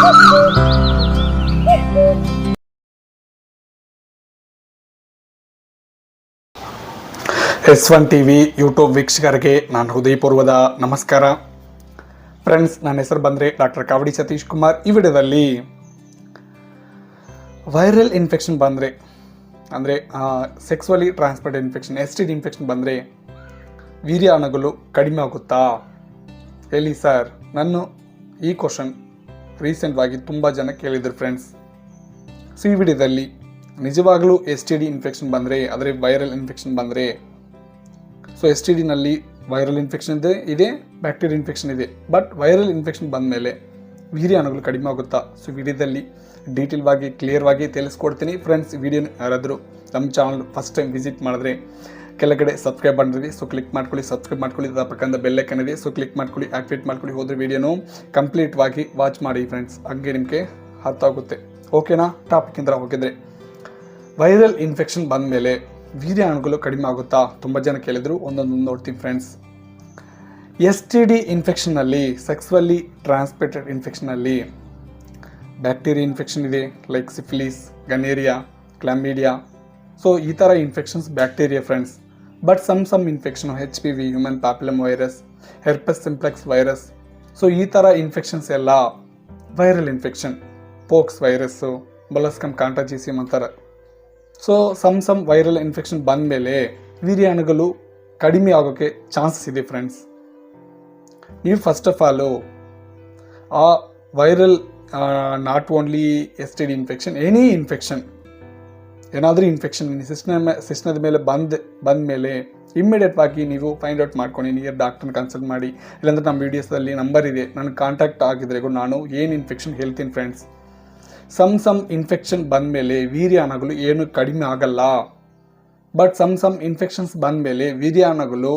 S1 TV YouTube ವೀಕ್ಷಕರಿಗೆ ನಾನು ಹೃದಯಪೂರ್ವದ ನಮಸ್ಕಾರ. ಫ್ರೆಂಡ್ಸ್, ನನ್ನ ಹೆಸರು ಬಂದರೆ ಡಾಕ್ಟರ್ ಕಾವಡಿ ಸತೀಶ್ ಕುಮಾರ್. ಈ ವಿಡಿಯೋದಲ್ಲಿ ವೈರಲ್ ಇನ್ಫೆಕ್ಷನ್ ಬಂದರೆ ಅಂದರೆ sexually transmitted infection STD infection ಬಂದರೆ ವೀರ್ಯ ಅಣುಗಳು ಕಡಿಮೆ ಆಗುತ್ತಾ ಹೇಳಿ ಸರ್. ನಾನು ಈ ಕ್ವಶನ್ ರೀಸೆಂಟ್ವಾಗಿ ತುಂಬ ಜನ ಕೇಳಿದ್ರು ಫ್ರೆಂಡ್ಸ್. ಸೊ ಈ ವಿಡಿಯೋದಲ್ಲಿ ನಿಜವಾಗಲೂ STD ಇನ್ಫೆಕ್ಷನ್ ಬಂದರೆ, ಅಂದರೆ ವೈರಲ್ ಇನ್ಫೆಕ್ಷನ್ ಬಂದರೆ, ಸೊ STDನಲ್ಲಿ ವೈರಲ್ ಇನ್ಫೆಕ್ಷನ್ ಇದೆ, ಬ್ಯಾಕ್ಟೀರಿಯಾ ಇನ್ಫೆಕ್ಷನ್ ಇದೆ. ಬಟ್ ವೈರಲ್ ಇನ್ಫೆಕ್ಷನ್ ಬಂದ ಮೇಲೆ ವೀರ್ಯ ಅಣುಗಳು ಕಡಿಮೆ ಆಗುತ್ತಾ? ಸೊ ವಿಡಿಯೋದಲ್ಲಿ ಡೀಟೇಲ್ವಾಗಿ ಕ್ಲಿಯರ್ವಾಗಿ ತಿಳಿಸ್ಕೊಡ್ತೀನಿ ಫ್ರೆಂಡ್ಸ್. ವಿಡಿಯೋ ಯಾರಾದರೂ ನಮ್ಮ ಚಾನಲ್ ಫಸ್ಟ್ ಟೈಮ್ ವಿಸಿಟ್ ಮಾಡಿದ್ರೆ ಕೆಳಗಡೆ ಸಬ್ಸ್ಕ್ರೈಬ್ ಮಾಡಿದ್ವಿ, ಸೊ ಕ್ಲಿಕ್ ಮಾಡ್ಕೊಳ್ಳಿ, ಸಬ್ಸ್ಕ್ರೈಬ್ ಮಾಡ್ಕೊಳ್ಳಿ. ಅದರ ಪಕ್ಕದ ಬೆಲ್ ಐಕಾನ್ ಇದೆ, ಸೊ ಕ್ಲಿಕ್ ಮಾಡ್ಕೊಳ್ಳಿ, ಆಕ್ಟಿವೇಟ್ ಮಾಡ್ಕೊಳ್ಳಿ. ಹೋದ್ರೆ ವಿಡಿಯೋನು ಕಂಪ್ಲೀಟ್ವಾಗಿ ವಾಚ್ ಮಾಡಿ ಫ್ರೆಂಡ್ಸ್, ಹಂಗೆ ನಿಮಗೆ ಅರ್ಥ ಆಗುತ್ತೆ. ಓಕೆನಾ? ಟಾಪಿಕ್ಕಿಂದ ಹೋಗಿದ್ರೆ ವೈರಲ್ ಇನ್ಫೆಕ್ಷನ್ ಬಂದ ಮೇಲೆ ವೀರ್ಯ ಅಣುಗಳು ಕಡಿಮೆ ಆಗುತ್ತಾ ತುಂಬ ಜನ ಕೇಳಿದ್ರು. ಒಂದೊಂದು ನೋಡ್ತೀನಿ ಫ್ರೆಂಡ್ಸ್. STD ಇನ್ಫೆಕ್ಷನ್ನಲ್ಲಿ, ಸೆಕ್ಸುವಲಿ ಟ್ರಾನ್ಸ್ಮಿಟೆಡ್ ಇನ್ಫೆಕ್ಷನ್ನಲ್ಲಿ ಬ್ಯಾಕ್ಟೀರಿಯಾ ಇನ್ಫೆಕ್ಷನ್ ಇದೆ, like syphilis, gonorrhoea, chlamydia. So ಈ ಥರ infections bacteria friends. But some infection HPV, human papilloma virus, herpes simplex virus, so ಈ ಥರ ಇನ್ಫೆಕ್ಷನ್ಸ್ ಎಲ್ಲ viral infection. Pox virus, molluscum contagiosum ಅಂತಾರೆ. So some viral infection ಬಂದ ಮೇಲೆ urea ಅಣುಗಳು ಕಡಿಮೆ ಆಗೋಕ್ಕೆ ಚಾನ್ಸಸ್ ಇದೆ ಫ್ರೆಂಡ್ಸ್. ನೀವು ಫಸ್ಟ್ ಆಫ್ ಆಲು ಆ viral not only STD infection, any infection, ಏನಾದರೂ ಇನ್ಫೆಕ್ಷನ್ ಸಿಸ್ಟದ ಮೇಲೆ ಬಂದ ಮೇಲೆ ಇಮ್ಮಿಡಿಯೇಟ್ವಾಗಿ ನೀವು ಫೈಂಡ್ ಔಟ್ ಮಾಡ್ಕೊಂಡು ನಿಯರ್ ಡಾಕ್ಟರ್ನ ಕನ್ಸಲ್ಟ್ ಮಾಡಿ. ಇಲ್ಲಾಂದ್ರೆ ನಮ್ಮ ವೀಡಿಯೋಸಲ್ಲಿ ನಂಬರ್ ಇದೆ, ನನಗೆ ಕಾಂಟ್ಯಾಕ್ಟ್ ಆಗಿದ್ರೆ ನಾನು ಏನು ಇನ್ಫೆಕ್ಷನ್ ಹೇಳ್ತೀನಿ ಫ್ರೆಂಡ್ಸ್. ಸಮ್ ಇನ್ಫೆಕ್ಷನ್ ಬಂದ ಮೇಲೆ ವೀರ್ಯ ಅಣುಗಳು ಏನು ಕಡಿಮೆ ಆಗಲ್ಲ. ಬಟ್ ಸಮ್ ಇನ್ಫೆಕ್ಷನ್ಸ್ ಬಂದ ಮೇಲೆ ವೀರ್ಯ ಅಣುಗಳು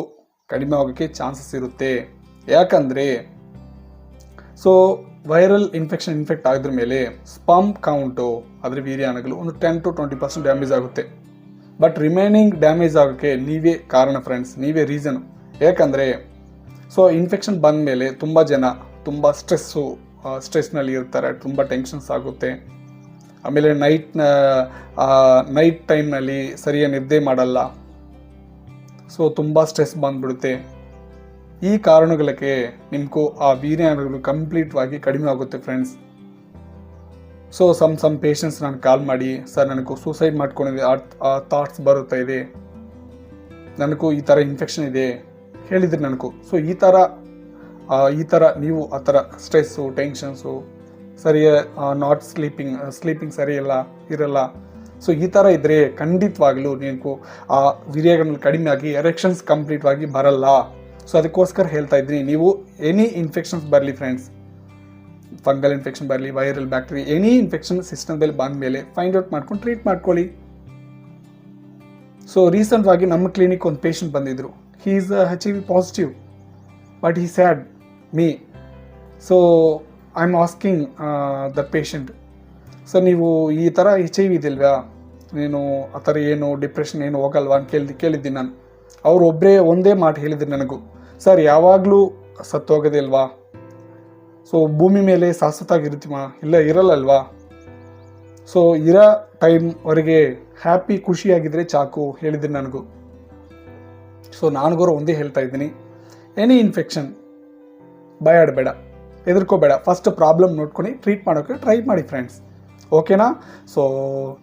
ಕಡಿಮೆ ಆಗೋಕ್ಕೆ ಚಾನ್ಸಸ್ ಇರುತ್ತೆ. ಯಾಕಂದರೆ ಸೊ ವೈರಲ್ ಇನ್ಫೆಕ್ಟ್ ಆಗಿದ್ರ ಮೇಲೆ ಸ್ಪರ್ಮ್ ಕೌಂಟು, ಅದರ ವೀರ್ಯ ಅಣುಗಳು ಒಂದು 10 to 20% ಡ್ಯಾಮೇಜ್ ಆಗುತ್ತೆ. ಬಟ್ ರಿಮೈನಿಂಗ್ ಡ್ಯಾಮೇಜ್ ಆಗೋಕ್ಕೆ ನೀವೇ ಕಾರಣ ಫ್ರೆಂಡ್ಸ್, ನೀವೇ ರೀಸನ್. ಯಾಕಂದರೆ ಸೊ ಇನ್ಫೆಕ್ಷನ್ ಬಂದ ಮೇಲೆ ತುಂಬ ಜನ ತುಂಬ ಸ್ಟ್ರೆಸ್ನಲ್ಲಿ ಇರ್ತಾರೆ, ತುಂಬ ಟೆನ್ಷನ್ಸ್ ಆಗುತ್ತೆ. ಆಮೇಲೆ ನೈಟ್ ಟೈಮ್ನಲ್ಲಿ ಸರಿಯಾಗಿ ನಿದ್ದೆ ಮಾಡಲ್ಲ. ಸೊ ತುಂಬ ಸ್ಟ್ರೆಸ್ ಬಂದ್ಬಿಡುತ್ತೆ. ಈ ಕಾರಣಗಳಿಗೆ ನಿಮಗೂ ಆ ವೀರ್ಯ ಅಣುಗಳು ಕಂಪ್ಲೀಟ್ವಾಗಿ ಕಡಿಮೆ ಆಗುತ್ತೆ ಫ್ರೆಂಡ್ಸ್. ಸೊ ಸಮ್ ಪೇಷಂಟ್ಸ್ ನಾನು ಕಾಲ್ ಮಾಡಿ, ಸರ್ ನನಗೂ ಸೂಸೈಡ್ ಮಾಡ್ಕೊಂಡಿದೆ, ಆ ಥಾಟ್ಸ್ ಬರುತ್ತಾ ಇದೆ, ನನಗೂ ಈ ಥರ ಇನ್ಫೆಕ್ಷನ್ ಇದೆ ಹೇಳಿದ್ರು ನನಗೂ. ಸೊ ಈ ಥರ ನೀವು ಆ ಥರ ಸ್ಟ್ರೆಸ್ಸು, ಟೆನ್ಷನ್ಸು, ನಾಟ್ ಸ್ಲೀಪಿಂಗ್ ಸರಿ ಇರಲ್ಲ. ಸೊ ಈ ಥರ ಇದ್ದರೆ ಖಂಡಿತವಾಗ್ಲೂ ನೀವು ಆ ವೀರ್ಯಗಳು ಕಡಿಮೆ ಆಗಿ ಎರೆಕ್ಷನ್ಸ್ ಕಂಪ್ಲೀಟ್ವಾಗಿ ಬರಲ್ಲ. ಸೊ ಅದಕ್ಕೋಸ್ಕರ ಹೇಳ್ತಾ ಇದ್ದೀನಿ, ನೀವು ಎನಿ ಇನ್ಫೆಕ್ಷನ್ಸ್ ಬರಲಿ ಫ್ರೆಂಡ್ಸ್, ಫಂಗಲ್ ಇನ್ಫೆಕ್ಷನ್ ಬರಲಿ, viral bacteria, any infection system ಮೇಲೆ ಬಂದ ಮೇಲೆ ಫೈಂಡ್ ಔಟ್ ಮಾಡ್ಕೊಂಡು ಟ್ರೀಟ್ ಮಾಡ್ಕೊಳ್ಳಿ. ಸೊ ರೀಸೆಂಟ್ವಾಗಿ ನಮ್ಮ ಕ್ಲಿನಿಕ್ ಒಂದು ಪೇಷಂಟ್ ಬಂದಿದ್ರು. He is HIV positive, but he said me. So I'm asking the patient, sir ನೀವು ಈ ಥರ HIV ಇದಿಲ್ವಾ, ನೀನು ಆ ಥರ ಏನು ಡಿಪ್ರೆಷನ್ ಏನು ಹೋಗಲ್ವಾ ಅಂತ ಕೇಳಿದ್ದೀನಿ ನಾನು. ಅವ್ರು ಒಂದೇ ಮಾತು ಹೇಳಿದ್ರು ನನಗೂ, ಸರ್ ಯಾವಾಗಲೂ ಸತ್ತೋಗೋದಿಲ್ವಾ, ಸೊ ಭೂಮಿ ಮೇಲೆ ಶಾಶ್ವತವಾಗಿರ್ತೀವ, ಇಲ್ಲ ಇರಲ್ಲಲ್ವಾ, ಸೊ ಇರೋ ಟೈಮ್ವರೆಗೆ ಹ್ಯಾಪಿ ಖುಷಿಯಾಗಿದ್ದರೆ ಚಾಕು ಹೇಳಿದ್ರು ನನಗೂ. ಸೊ ನಾನುಗೋರ ಒಂದೇ ಹೇಳ್ತಾ ಇದ್ದೀನಿ, ಎನಿ ಇನ್ಫೆಕ್ಷನ್ ಭಯ ಆಡಬೇಡ, ಹೆದರ್ಕೋಬೇಡ, ಫಸ್ಟ್ ಪ್ರಾಬ್ಲಮ್ ನೋಡ್ಕೊಂಡು ಟ್ರೀಟ್ ಮಾಡೋಕ್ಕೆ ಟ್ರೈ ಮಾಡಿ ಫ್ರೆಂಡ್ಸ್. ಓಕೆನಾ? ಸೊ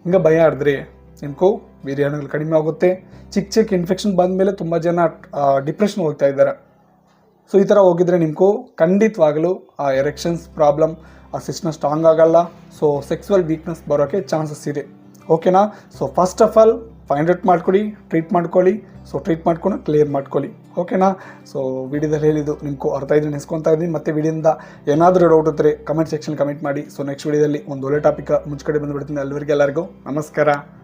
ಹಿಂಗೆ ಭಯ ಆಡಿದ್ರೆ ನಿಮಗೂ ವೀರ್ಯ ಅಣುಗಳು ಕಡಿಮೆ ಆಗುತ್ತೆ. ಚಿಕ್ಕ ಇನ್ಫೆಕ್ಷನ್ ಬಂದ ಮೇಲೆ ತುಂಬ ಜನ ಡಿಪ್ರೆಷನ್ ಹೋಗ್ತಾ ಇದ್ದಾರೆ. ಸೊ ಈ ಥರ ಹೋಗಿದ್ರೆ ನಿಮಗೂ ಖಂಡಿತವಾಗಲೂ ಆ ಎರೆಕ್ಷನ್ಸ್ ಪ್ರಾಬ್ಲಮ್, ಆ ಸಿಸ್ಟಮ್ ಸ್ಟ್ರಾಂಗ್ ಆಗಲ್ಲ. ಸೊ ಸೆಕ್ಸುವಲ್ ವೀಕ್ನೆಸ್ ಬರೋಕ್ಕೆ ಚಾನ್ಸಸ್ ಇದೆ. ಓಕೆನಾ? So first of all find out ಮಾಡ್ಕೊಳ್ಳಿ, ಟ್ರೀಟ್ ಮಾಡ್ಕೊಳ್ಳಿ. ಸೊ ಟ್ರೀಟ್ ಮಾಡ್ಕೊಂಡು ಕ್ಲಿಯರ್ ಮಾಡ್ಕೊಳ್ಳಿ. ಓಕೆನಾ? ಸೊ ವಿಡಿಯೋದಲ್ಲಿ ಹೇಳಿದ್ದು ನಿಮಗೂ ಅರ್ಥ ಇದ್ರೆ ನೆನೆಸ್ಕೊತಾ ಇದ್ದೀನಿ. ಮತ್ತು ವಿಡಿಯೋದಿಂದ ಏನಾದರೂ ಡೌಟ್ ಇದ್ದರೆ ಕಮೆಂಟ್ ಸೆಕ್ಷನ್ ಕಮೆಂಟ್ ಮಾಡಿ. ಸೊ ನೆಕ್ಸ್ಟ್ ವಿಡಿಯೋದಲ್ಲಿ ಒಂದು ಒಳ್ಳೆ ಟಾಪಿಕ್ ಮುಂಚೆ ಬಂದುಬಿಡ್ತೀನಿ. ಅಲ್ಲಿವರೆಗೆ ಎಲ್ಲರಿಗೂ ನಮಸ್ಕಾರ.